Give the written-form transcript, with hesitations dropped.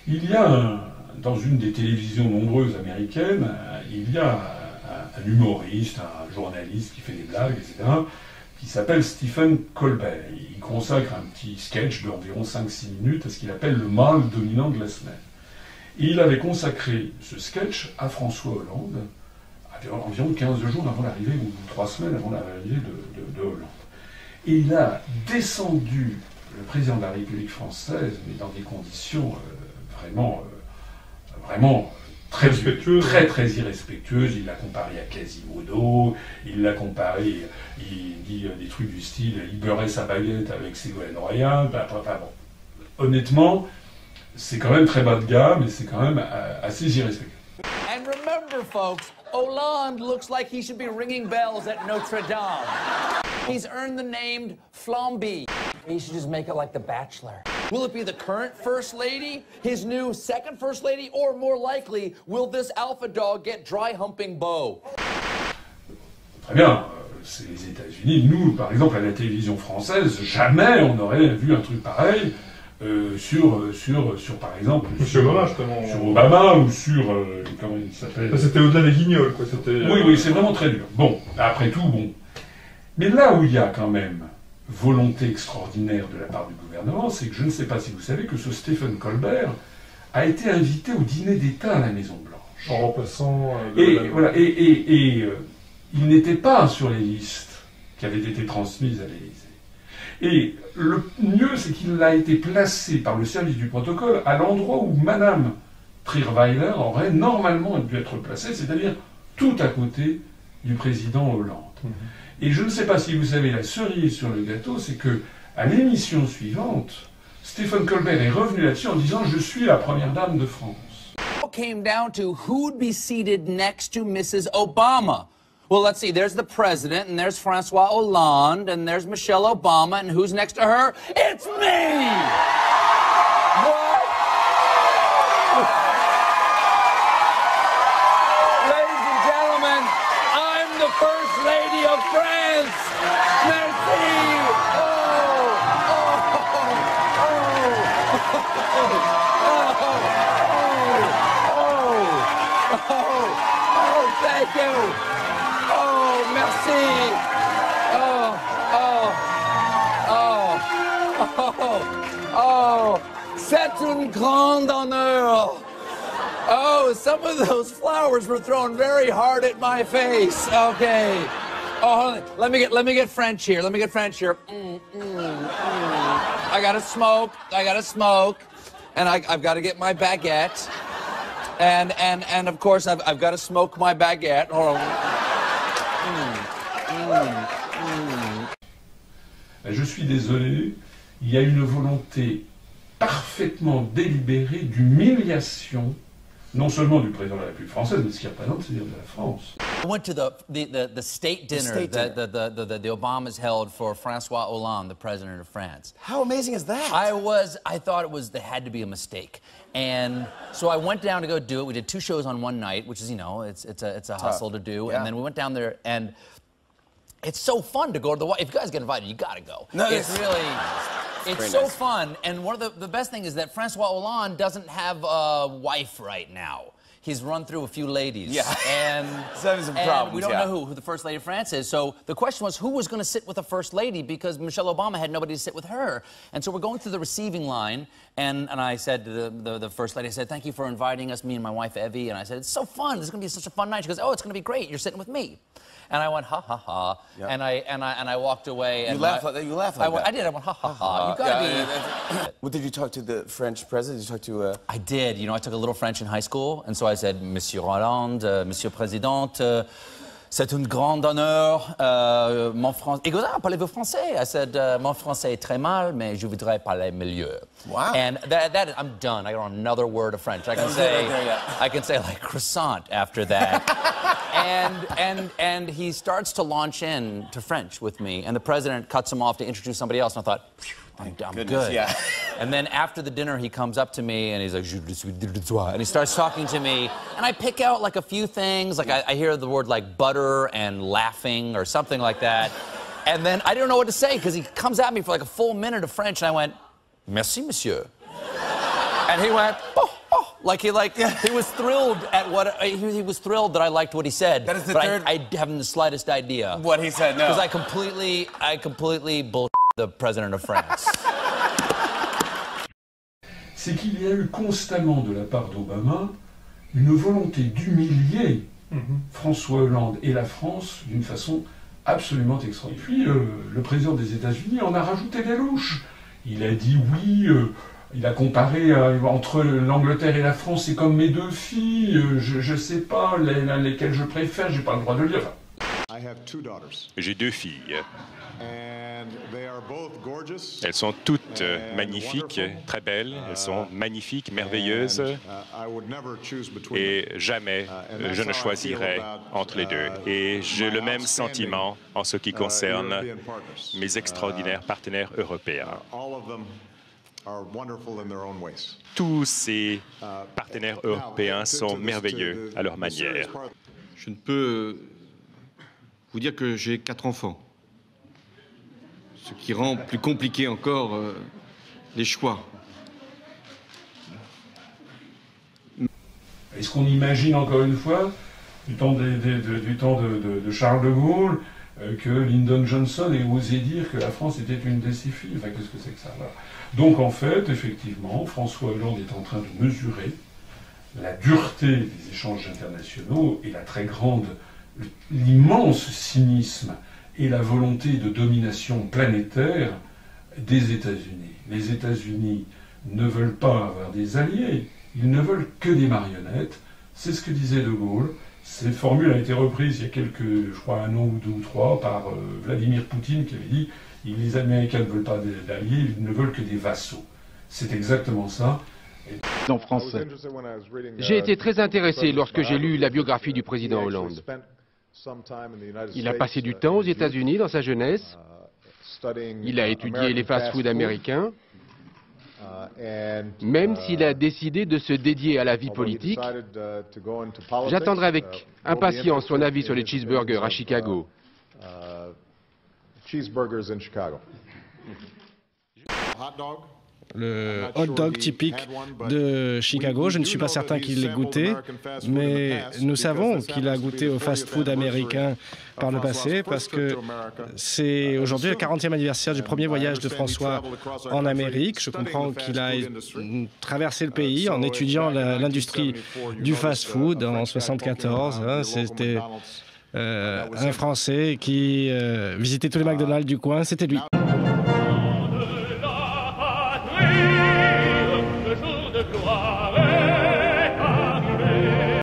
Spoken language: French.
Il y a, dans une des télévisions nombreuses américaines, il y a un humoriste, un journaliste qui fait des blagues, etc., qui s'appelle Stephen Colbert. Il consacre un petit sketch d'environ 5-6 minutes à ce qu'il appelle le mâle dominant de la semaine. Et il avait consacré ce sketch à François Hollande, environ 15 jours avant l'arrivée, ou 3 semaines avant l'arrivée de Hollande. Et il a descendu le président de la République française, mais dans des conditions vraiment très irrespectueuses. Il l'a comparé à Quasimodo, il l'a comparé, il dit des trucs du style, il beurrait sa baguette avec Ségolène Royal. Bon. Honnêtement, c'est quand même très bas de gamme, mais c'est quand même assez irrespectueux. And remember, folks, Hollande looks like he should be ringing bells at Notre Dame. He's earned the name Flamby. He should just make it like The Bachelor. Will it be the current First Lady, his new second First Lady, or more likely, will this alpha dog get dry humping Beau? Très bien, c'est les États-Unis. Nous, par exemple, à la télévision française, jamais on n'aurait vu un truc pareil sur par exemple... Sur Obama, justement. Sur Obama, ou sur... comment il s'appelle? C'était au-delà des guignols, quoi. Oui, c'est vraiment très dur. Bon, après tout, bon. Mais là où il y a quand même volonté extraordinaire de la part du gouvernement, c'est que je ne sais pas si vous savez que ce Stephen Colbert a été invité au dîner d'État à la Maison-Blanche. En remplaçant... il n'était pas sur les listes qui avaient été transmises à l'Élysée. Et le mieux, c'est qu'il a été placé par le service du protocole à l'endroit où Madame Trierweiler aurait normalement dû être placée, c'est-à-dire tout à côté du président Hollande. Et je ne sais pas si vous savez, la cerise sur le gâteau, c'est que à l'émission suivante, Stephen Colbert est revenu là-dessus en disant « Je suis la première dame de France ». Came down to who'd be seated next to Mrs. Obama. Well, let's see. There's the president, and there's Francois Hollande, and there's Michelle Obama, and who's next to her? It's me! What? Ladies and gentlemen, I'm the First Lady of France! Merci! Thank you! Oh, merci! C'est un grand honneur! Oh, some of those flowers were thrown very hard at my face. Okay. Oh, let me get French here. Let me get French here. I gotta smoke. And I've got to get my baguette. And of course, I've got to smoke my baguette. Hold on. Je suis désolé, il y a une volonté parfaitement délibérée d'humiliation, non seulement du président de la République française, mais de ce qu'il représente, c'est-à-dire de la France. I went to the state dinner that the Obamas held for Francois Hollande, the president of France. How amazing is that? I thought there had to be a mistake. And so I went down to go do it. We did 2 shows on one night, which is, you know, it's a hustle to do. Yeah. And then we went down there, and it's so fun to go to the White House. If you guys get invited, you gotta go. No, it's so nice. Fun. And one of the best thing is that Francois Hollande doesn't have a wife right now. He's run through a few ladies. Yeah. And, we don't know who the First Lady of France is. So the question was, who was going to sit with the First Lady? Because Michelle Obama had nobody to sit with her. And so we're going through the receiving line. And I said to the First Lady, I said, thank you for inviting us, me and my wife, Evie. And I said, it's so fun. This is going to be such a fun night. She goes, oh, it's going to be great. You're sitting with me. And I went, ha, ha, ha. Yeah. And I walked away. And you laughed like that. I did. I went, ha, ha, ha. You gotta be... Well, did you talk to the French president? Did you talk to... I did. You know, I took a little French in high school. And so I said, Monsieur Hollande, Monsieur Président, c'est un grand honneur. Mon français... Et ah, parlez-vous français? I said, mon français est très mal, mais je voudrais parler mieux. Wow. And I'm done. I got another word of French. I can say like croissant after that. and he starts to launch in to French with me, and the president cuts him off to introduce somebody else, and I thought, I'm good. Yeah. And then after the dinner, he comes up to me, and he's like, and he starts talking to me, and I pick out like a few things, like I hear the word like butter and laughing or something like that, and then I don't know what to say, because he comes at me for like a full minute of French, and I went, merci, monsieur. And he went, oh. He was thrilled at what he was thrilled that I liked what he said. That is the but third. I haven't the slightest idea What he said, no. because I completely bullshit the president of France. C'est qu'il y a eu constamment de la part d'Obama une volonté d'humilier François Hollande et la France d'une façon absolument extraordinaire. Et puis le président des États-Unis en a rajouté des louches. Il a dit oui, il a comparé entre l'Angleterre et la France, c'est comme mes deux filles, je sais pas lesquelles je préfère, j'ai pas le droit de le dire. J'ai deux filles. Elles sont toutes magnifiques, très belles, elles sont magnifiques, merveilleuses, et jamais je ne choisirai entre les deux. Et j'ai le même sentiment en ce qui concerne mes extraordinaires partenaires européens. Tous ces partenaires européens sont merveilleux à leur manière. Je ne peux vous dire que j'ai 4 enfants. Ce qui rend plus compliqué encore les choix. Est-ce qu'on imagine encore une fois, du temps de Charles de Gaulle, que Lyndon Johnson ait osé dire que la France était une de ses filles? Enfin, qu'est-ce que c'est que ça? Voilà. Donc en fait, effectivement, François Hollande est en train de mesurer la dureté des échanges internationaux et l'immense cynisme et la volonté de domination planétaire des États-Unis. Les États-Unis ne veulent pas avoir des alliés, ils ne veulent que des marionnettes. C'est ce que disait De Gaulle. Cette formule a été reprise il y a je crois, un an ou deux ou trois, par Vladimir Poutine, qui avait dit « les Américains ne veulent pas d'alliés, ils ne veulent que des vassaux ». C'est exactement ça. En français. J'ai été très intéressé lorsque j'ai lu la biographie du président Hollande. Il a passé du temps aux États-Unis dans sa jeunesse. Il a étudié les fast-foods américains. Même s'il a décidé de se dédier à la vie politique, j'attendrai avec impatience son avis sur les cheeseburgers à Chicago. Le hot dog typique de Chicago, je ne suis pas certain qu'il l'ait goûté, mais nous savons qu'il a goûté au fast-food américain par le passé, parce que c'est aujourd'hui le 40e anniversaire du premier voyage de François en Amérique. Je comprends qu'il a traversé le pays en étudiant l'industrie du fast-food en 1974. Hein, c'était un Français qui visitait tous les McDonald's du coin, c'était lui. Le jour de gloire